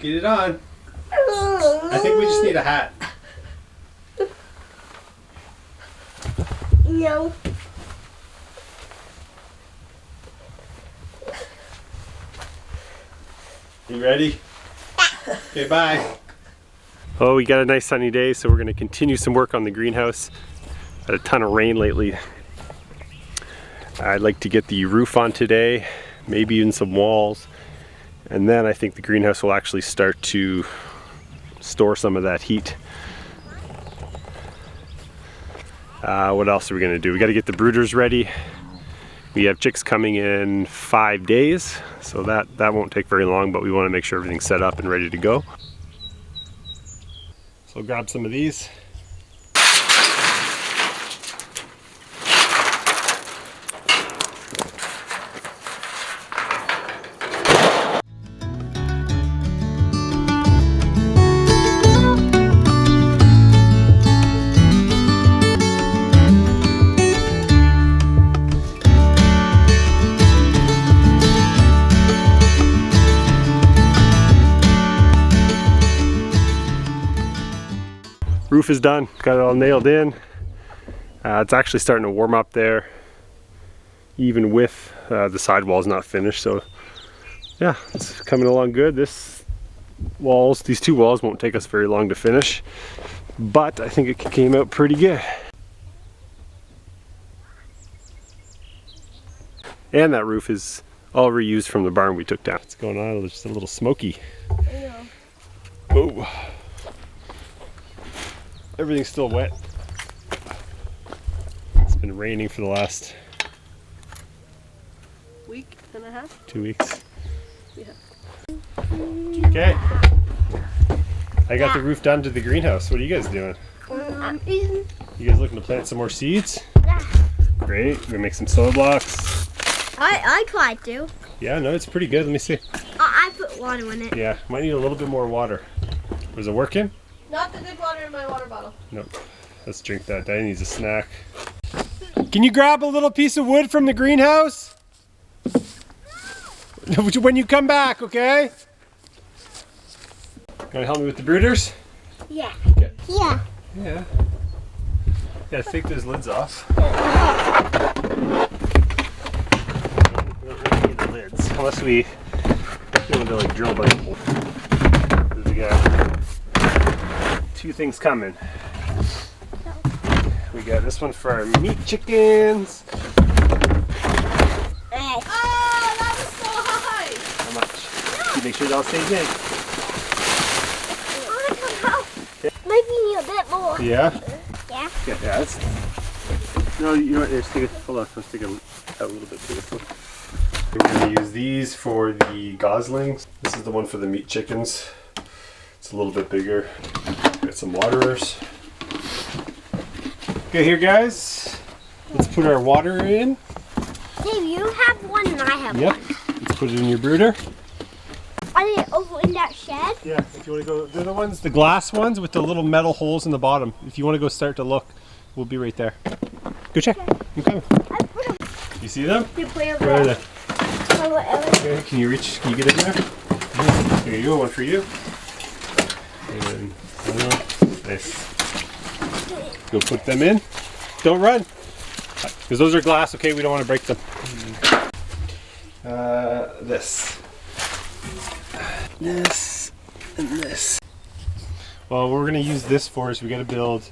Get it on. I think we just need a hat. No. You ready? Okay, bye. Oh, we got a nice sunny day, so we're going to continue some work on the greenhouse. Had a ton of rain lately. I'd like to get the roof on today, maybe even some walls. And then I think the greenhouse will actually start to store some of that heat. What else are we going to do? We got to get the brooders ready. We have chicks coming in 5 days, so that won't take very long, but we want to make sure everything's set up and ready to go. So grab some of these. Roof is done, got it all nailed in. It's actually starting to warm up there, even with the sidewalls not finished. So yeah, it's coming along good. These two walls won't take us very long to finish, but I think it came out pretty good. And that roof is all reused from the barn we took down. What's going on? It's just a little smoky. Yeah. Oh. Everything's still wet. It's been raining for the last week and a half. 2 weeks. Yeah. Okay. I got the roof done to the greenhouse. What are you guys doing? Eating. You guys looking to plant some more seeds? Yeah. Great. We're gonna make some soil blocks. I tried to. Yeah, no, it's pretty good. Let me see. I put water in it. Yeah, might need a little bit more water. Was it working? Not the good water in my water bottle. Nope. Let's drink that. Daddy needs a snack. Can you grab a little piece of wood from the greenhouse? When you come back, okay? Gonna help me with the brooders? Yeah. Okay. Yeah. Yeah. Yeah, take those lids off. We don't really need the lids. Unless we want to like drill by the hole. We got 2 things coming. We got this one for our meat chickens. Oh, that was so high! How much? You make sure it all stays in. Maybe need a bit more. Yeah? Yeah. Yeah, that's... No, you know what? Let's take it. Hold on. Let's take it out a little bit to this one. We're going to use these for the goslings. This is the one for the meat chickens. It's a little bit bigger. Got some waterers. Okay, here guys. Let's put our water in. Dave, you have one and I have Yep. one. Let's put it in your brooder. Are they over in that shed? Yeah, if you want to go, they're the ones, the glass ones with the little metal holes in the bottom. If you want to go start to look, we'll be right there. Go check. I'm coming. I put them. You see them? You put them Where are they? there. Okay, can you reach? Can you get in there? Here you go, one for you. And nice. Go put them in. Don't run, because those are glass. Okay, we don't want to break them. This and this. Well, what we're gonna use this for is we're gonna build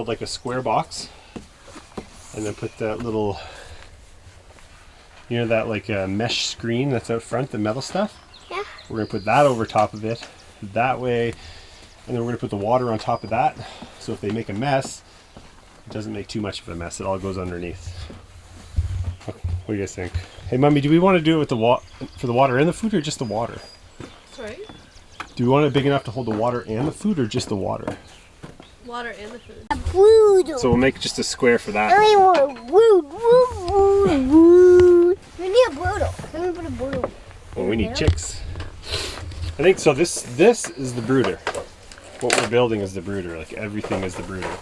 like a square box, and then put that little, you know, that like mesh screen that's out front, the metal stuff. Yeah. We're gonna put that over top of it, that way, and then we're gonna put the water on top of that. So if they make a mess, it doesn't make too much of a mess. It all goes underneath. What do you guys think? Hey, Mommy, do we want to do it with for the water and the food, or just the water? Sorry? Do we want it big enough to hold the water and the food, or just the water? Water and the food. A brooders. So we'll make just a square for that. We need a brooder. Can we put a brooder? Well, we need chicks. I think so. This is the brooder. What we're building is the brooder. Like everything is the brooder.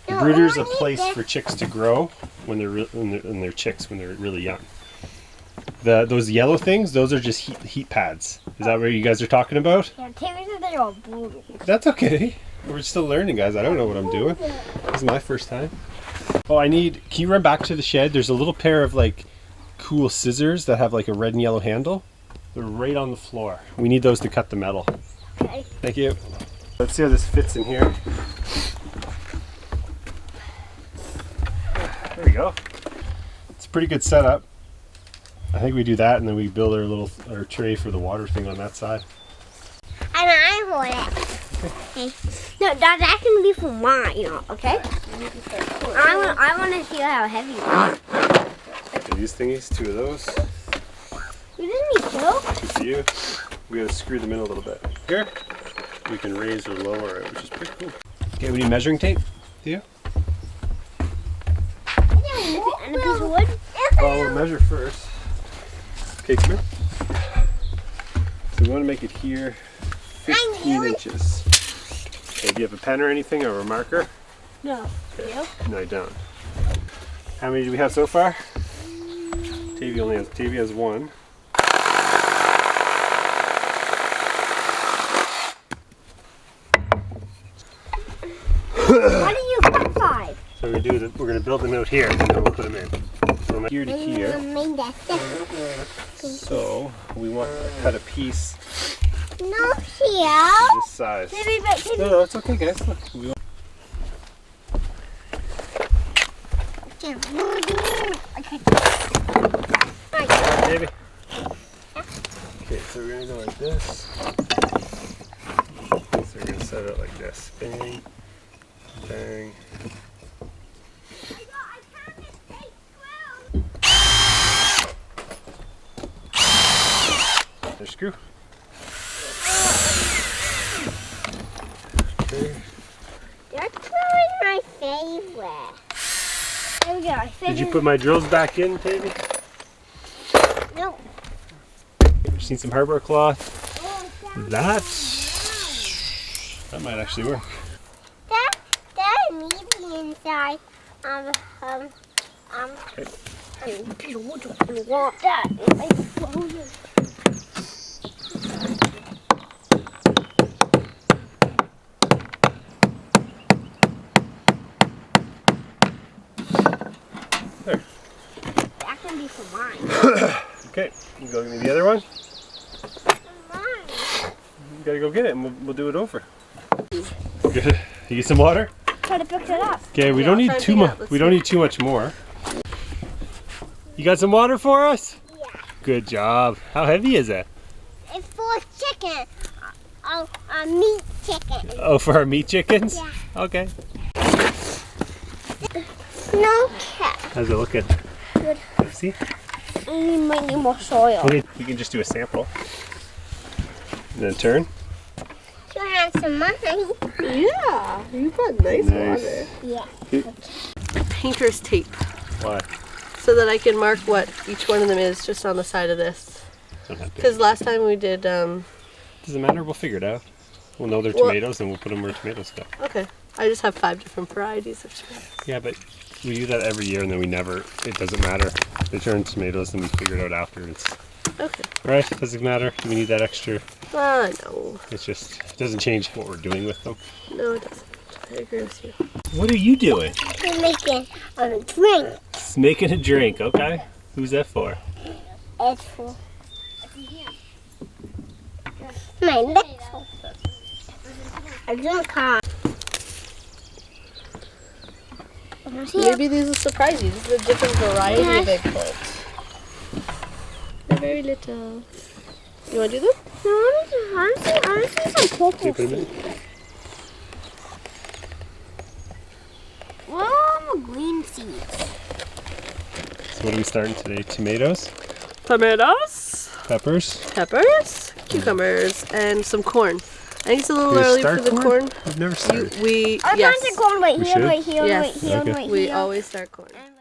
The brooder is a place for chicks to grow when they're chicks when they're really young. Those yellow things, those are just heat pads. Is that what you guys are talking about? Yeah, Timmy said they were brooders. That's okay. We're still learning, guys. I don't know what I'm doing. This is my first time. Oh, can you run back to the shed? There's a little pair of like cool scissors that have like a red and yellow handle. They're right on the floor. We need those to cut the metal. Okay. Thank you. Let's see how this fits in here. There we go. It's a pretty good setup. I think we do that and then we build our tray for the water thing on that side. And I hold it. Okay. No, that can be for mine, okay? I want to see how heavy it is. Okay, these thingies, 2 of those. You didn't need 2? 2 for you. We gotta screw them in a little bit. Here, we can raise or lower it, which is pretty cool. Okay, we need measuring tape. Theo? And a piece of wood? Well, we'll measure first. Okay, come here. So we want to make it here 15 inches. Okay, do you have a pen or anything or a marker? No. You? No, I don't. How many do we have so far? Tavy has 1. Why do you cut 5? So we're gonna build them out here and then we'll put them in. So here to here. So we want to cut a piece No, here. this size. Timmy, but Timmy. No, it's okay, guys. Look, we want baby. Okay, so we're gonna go like this. So we're gonna set it like this. Bang, bang. There's a screw. Okay. That's probably my favorite. There we go. Did you put my drills back in, Tavy? No. Just need some hardware cloth. That might actually work. That needs the inside. Okay. I want that. There. That can be for mine. Okay, you go give me the other one. Mine. You gotta go get it and we'll do it over. Good. You get some water? Try to pick it up. Okay, we don't need too much. We don't need too much more. You got some water for us? Yeah. Good job. How heavy is it? It's for chicken. Meat chicken. Oh, for our meat chickens? Yeah. Okay. No cat. How's it looking? Good. See? You might need more soil. Okay, you can just do a sample. And then turn. You have some money. Yeah, you got nice water. Yeah. Painter's tape, Why? so that I can mark what each one of them is just on the side of this. Don't have to. Because last time we did, Doesn't matter, we'll figure it out. We'll know they're Well- tomatoes and we'll put them where tomatoes go. okay, I just have 5 different varieties of tomatoes. Yeah, but we do that every year and then it doesn't matter. They turn tomatoes and we figure it out afterwards. Okay, Right? Doesn't matter. We need that extra. I know. It's just, it doesn't change what we're doing with them. No, it doesn't. I agree with you. What are you doing? We're making a drink. It's making a drink, okay? Who's that for? It's for my little. I don't care. Maybe these will surprise you. This is a different variety of eggplants. They're very little. You want to do them? No, I want to see some Can you purple put them in? seeds. Oh, green seeds. So what are we starting today? Tomatoes, Tomatoes, peppers. peppers, cucumbers, and some corn. I think it's a little Do we early start for the corn. I've never started. We I yes, planted corn right We here, should? right here, Yes. right here, Okay. right we here. always start corn. And